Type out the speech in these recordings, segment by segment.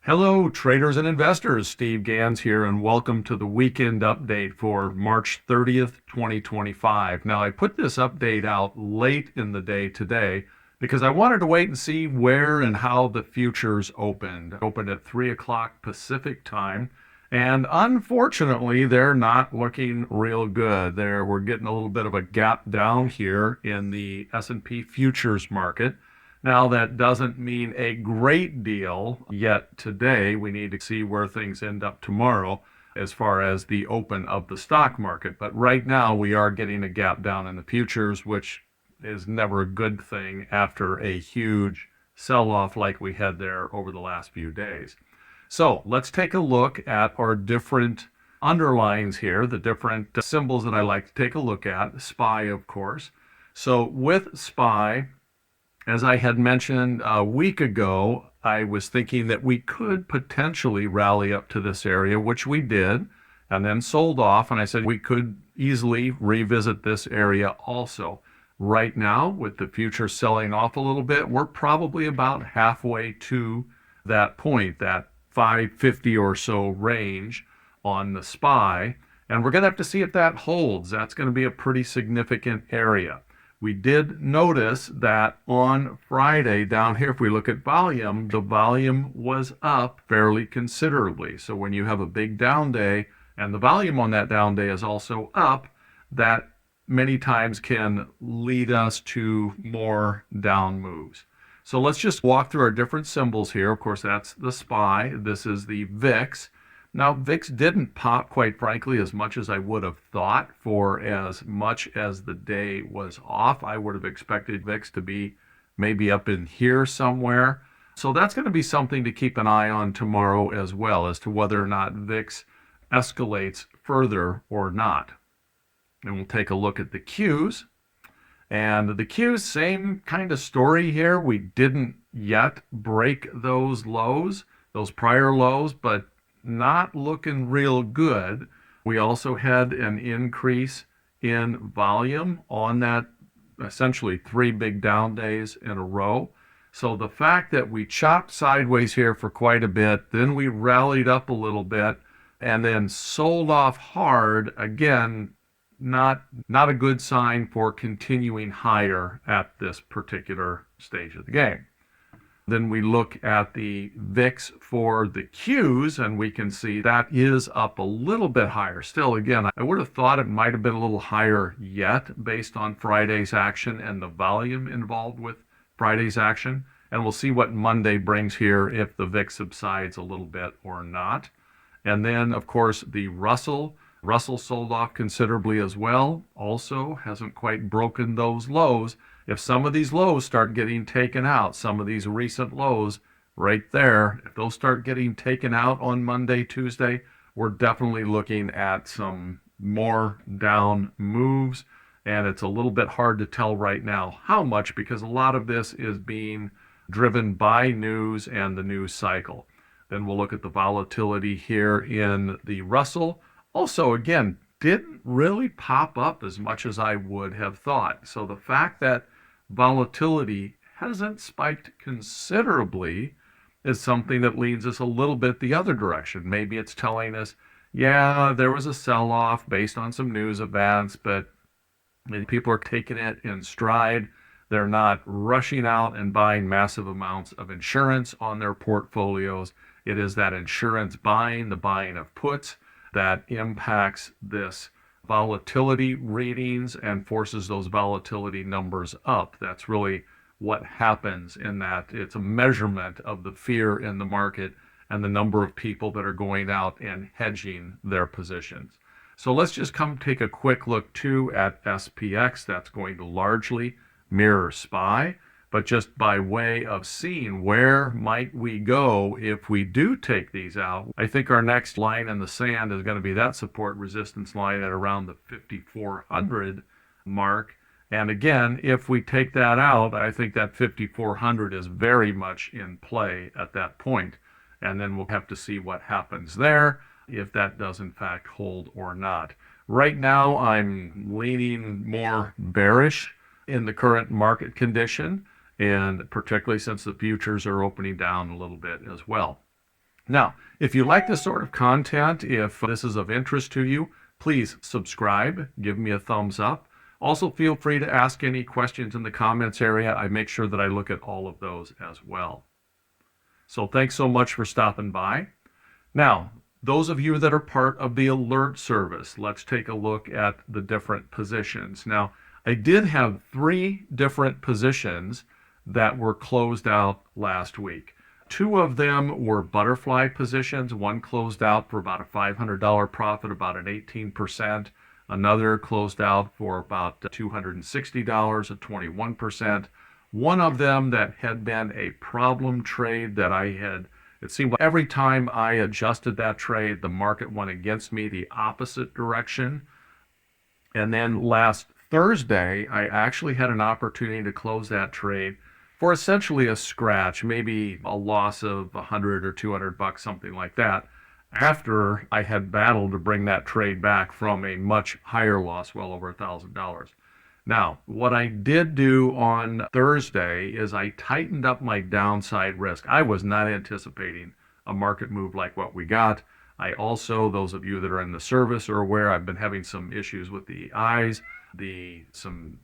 Hello, traders and investors. Steve Gans here, and welcome to the weekend update for March 30th, 2025. Now, I put this update out late in the day today because I wanted to wait and see where and how the futures opened. Opened at 3 o'clock Pacific time, and unfortunately, they're not looking real good. We're getting a little bit of a gap down here in the S&P futures market. Now, that doesn't mean a great deal yet today. We need to see where things end up tomorrow as far as the open of the stock market. But right now, we are getting a gap down in the futures, which is never a good thing after a huge sell-off like we had there over the last few days. So let's take a look at our different underlines here, the different symbols that I like to take a look at. SPY, of course. So with SPY, as I had mentioned a week ago, I was thinking that we could potentially rally up to this area, which we did, and then sold off. And I said we could easily revisit this area also. Right now, with the future selling off a little bit, we're probably about halfway to that point, that 550 or so range on the SPY. And we're going to have to see if that holds. That's going to be a pretty significant area. We did notice that on Friday down here, if we look at volume, the volume was up fairly considerably. So when you have a big down day and the volume on that down day is also up, that many times can lead us to more down moves. So let's just walk through our different symbols here. Of course, that's the SPY. This is the VIX. Now, VIX didn't pop, quite frankly, as much as I would have thought for as much as the day was off. I would have expected VIX to be maybe up in here somewhere. So that's going to be something to keep an eye on tomorrow as well, as to whether or not VIX escalates further or not. And we'll take a look at the Qs. And the Qs, same kind of story here. We didn't yet break those lows, those prior lows, but not looking real good. We also had an increase in volume on that, essentially 3 big down days in a row. So the fact that we chopped sideways here for quite a bit, then we rallied up a little bit, and then sold off hard, again, not a good sign for continuing higher at this particular stage of the game. Then we look at the VIX for the Qs, and we can see that is up a little bit higher. Still, again, I would have thought it might have been a little higher yet based on Friday's action and the volume involved with Friday's action. And we'll see what Monday brings here, if the VIX subsides a little bit or not. And then, of course, the Russell sold off considerably as well. Also hasn't quite broken those lows. If some of these lows start getting taken out, some of these recent lows right there, if those start getting taken out on Monday, Tuesday, we're definitely looking at some more down moves. And it's a little bit hard to tell right now how much, because a lot of this is being driven by news and the news cycle. Then we'll look at the volatility here in the Russell. Also, again, didn't really pop up as much as I would have thought. So the fact that volatility hasn't spiked considerably is something that leads us a little bit the other direction. Maybe it's telling us, yeah, there was a sell-off based on some news events, but people are taking it in stride. They're not rushing out and buying massive amounts of insurance on their portfolios. It is that insurance buying, the buying of puts, that impacts this volatility readings and forces those volatility numbers up. That's really what happens in that. It's a measurement of the fear in the market and the number of people that are going out and hedging their positions. So let's just come take a quick look too at SPX. That's going to largely mirror SPY. But just by way of seeing where might we go if we do take these out, I think our next line in the sand is going to be that support resistance line at around the 5,400 mark. And again, if we take that out, I think that 5,400 is very much in play at that point. And then we'll have to see what happens there, if that does in fact hold or not. Right now, I'm leaning more bearish in the current market condition. and particularly since the futures are opening down a little bit as well. Now, if you like this sort of content, if this is of interest to you, please subscribe, give me a thumbs up. Also, feel free to ask any questions in the comments area. I make sure that I look at all of those as well. So thanks so much for stopping by. Now, those of you that are part of the alert service, let's take a look at the different positions. Now, I did have 3 different positions that were closed out last week. 2 of them were butterfly positions. One closed out for about a $500 profit, about an 18%. Another closed out for about $260, a 21%. One of them that had been a problem trade that it seemed like every time I adjusted that trade, the market went against me the opposite direction. And then last Thursday, I actually had an opportunity to close that trade for essentially a scratch, maybe a loss of $100 or $200, something like that, after I had battled to bring that trade back from a much higher loss, well over $1,000. Now, what I did do on Thursday is I tightened up my downside risk. I was not anticipating a market move like what we got. I also, those of you that are in the service are aware, I've been having some issues with the eyes, some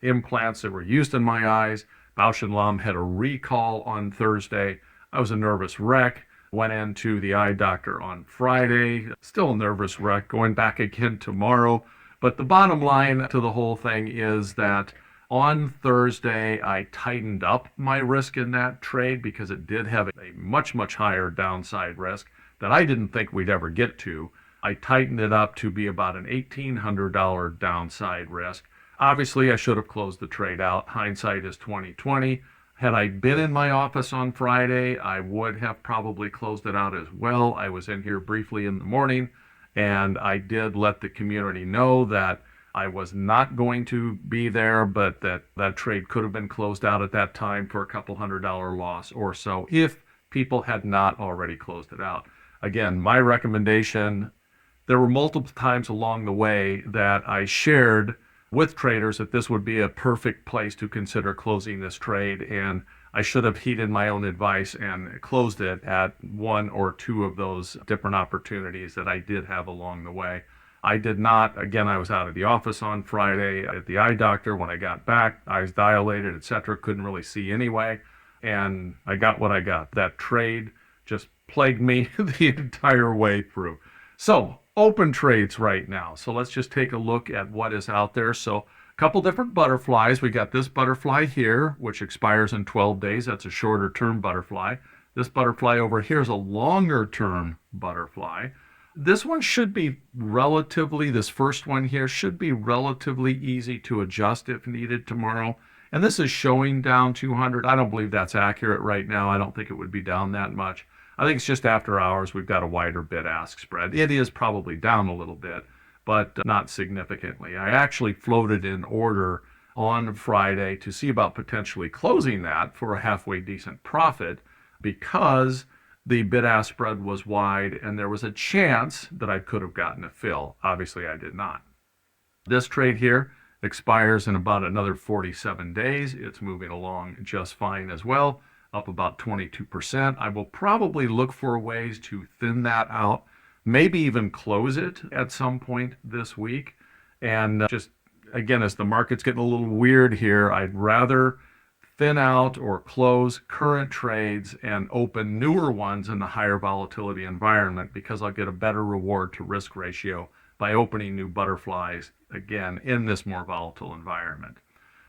implants that were used in my eyes. Bausch & Lomb had a recall on Thursday. I was a nervous wreck. Went into the eye doctor on Friday. Still a nervous wreck. Going back again tomorrow. But the bottom line to the whole thing is that on Thursday, I tightened up my risk in that trade because it did have a much, much higher downside risk that I didn't think we'd ever get to. I tightened it up to be about an $1,800 downside risk. Obviously, I should have closed the trade out. Hindsight is 20/20. Had I been in my office on Friday, I would have probably closed it out as well. I was in here briefly in the morning, and I did let the community know that I was not going to be there, but that trade could have been closed out at that time for a couple $100 loss or so if people had not already closed it out. Again, my recommendation, there were multiple times along the way that I shared with traders that this would be a perfect place to consider closing this trade, and I should have heeded my own advice and closed it at 1 or 2 of those different opportunities that I did have along the way. I did not. Again, I was out of the office on Friday at the eye doctor. When I got back, eyes dilated, etc. Couldn't really see anyway, and I got what I got. That trade just plagued me the entire way through. So, open trades right now. So let's just take a look at what is out there. So a couple different butterflies. We got this butterfly here, which expires in 12 days. That's a shorter term butterfly. This butterfly over here is a longer term butterfly. This one should be this first one here should be relatively easy to adjust if needed tomorrow. And this is showing down 200. I don't believe that's accurate right now. I don't think it would be down that much. I think it's just after hours we've got a wider bid-ask spread. It is probably down a little bit, but not significantly. I actually floated an order on Friday to see about potentially closing that for a halfway decent profit because the bid-ask spread was wide and there was a chance that I could have gotten a fill. Obviously, I did not. This trade here expires in about another 47 days. It's moving along just fine as well, up about 22%. I will probably look for ways to thin that out, maybe even close it at some point this week. And just, again, as the market's getting a little weird here, I'd rather thin out or close current trades and open newer ones in the higher volatility environment because I'll get a better reward to risk ratio by opening new butterflies, again, in this more volatile environment.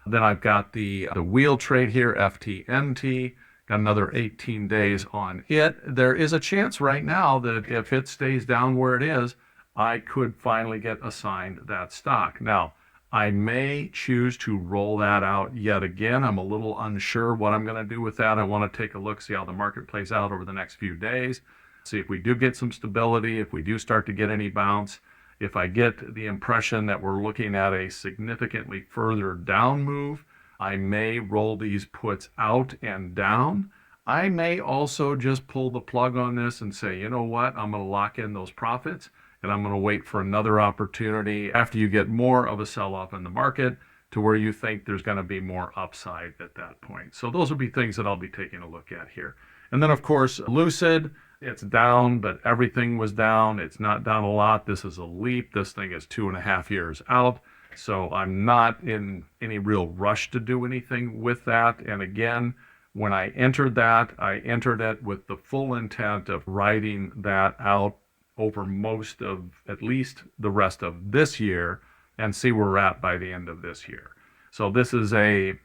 Then I've got the wheel trade here, FTNT. Got another 18 days on it. There is a chance right now that if it stays down where it is, I could finally get assigned that stock. Now, I may choose to roll that out yet again. I'm a little unsure what I'm going to do with that. I want to take a look, see how the market plays out over the next few days, see if we do get some stability, if we do start to get any bounce. If I get the impression that we're looking at a significantly further down move, I may roll these puts out and down. I may also just pull the plug on this and say, you know what, I'm going to lock in those profits and I'm going to wait for another opportunity after you get more of a sell-off in the market to where you think there's going to be more upside at that point. So those will be things that I'll be taking a look at here. And then, of course, Lucid, it's down, but everything was down. It's not down a lot. This is a leap. This thing is 2.5 years out. So I'm not in any real rush to do anything with that. And again, when I entered that, I entered it with the full intent of riding that out over most of at least the rest of this year and see where we're at by the end of this year. So this is I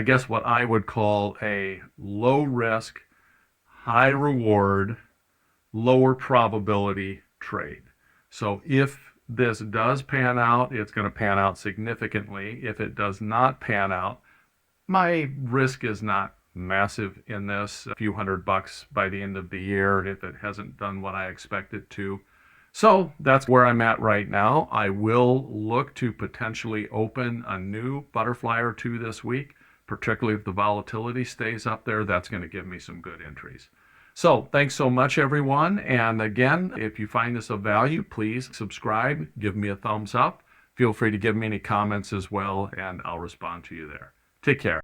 guess what I would call a low risk, high reward, lower probability trade. So if this does pan out, it's going to pan out significantly. If it does not pan out, my risk is not massive in this, a few $100 by the end of the year if it hasn't done what I expect it to. So that's where I'm at right now. I will look to potentially open a new butterfly or two this week, particularly if the volatility stays up there. That's going to give me some good entries. So thanks so much, everyone. And again, if you find this of value, please subscribe, give me a thumbs up. Feel free to give me any comments as well, and I'll respond to you there. Take care.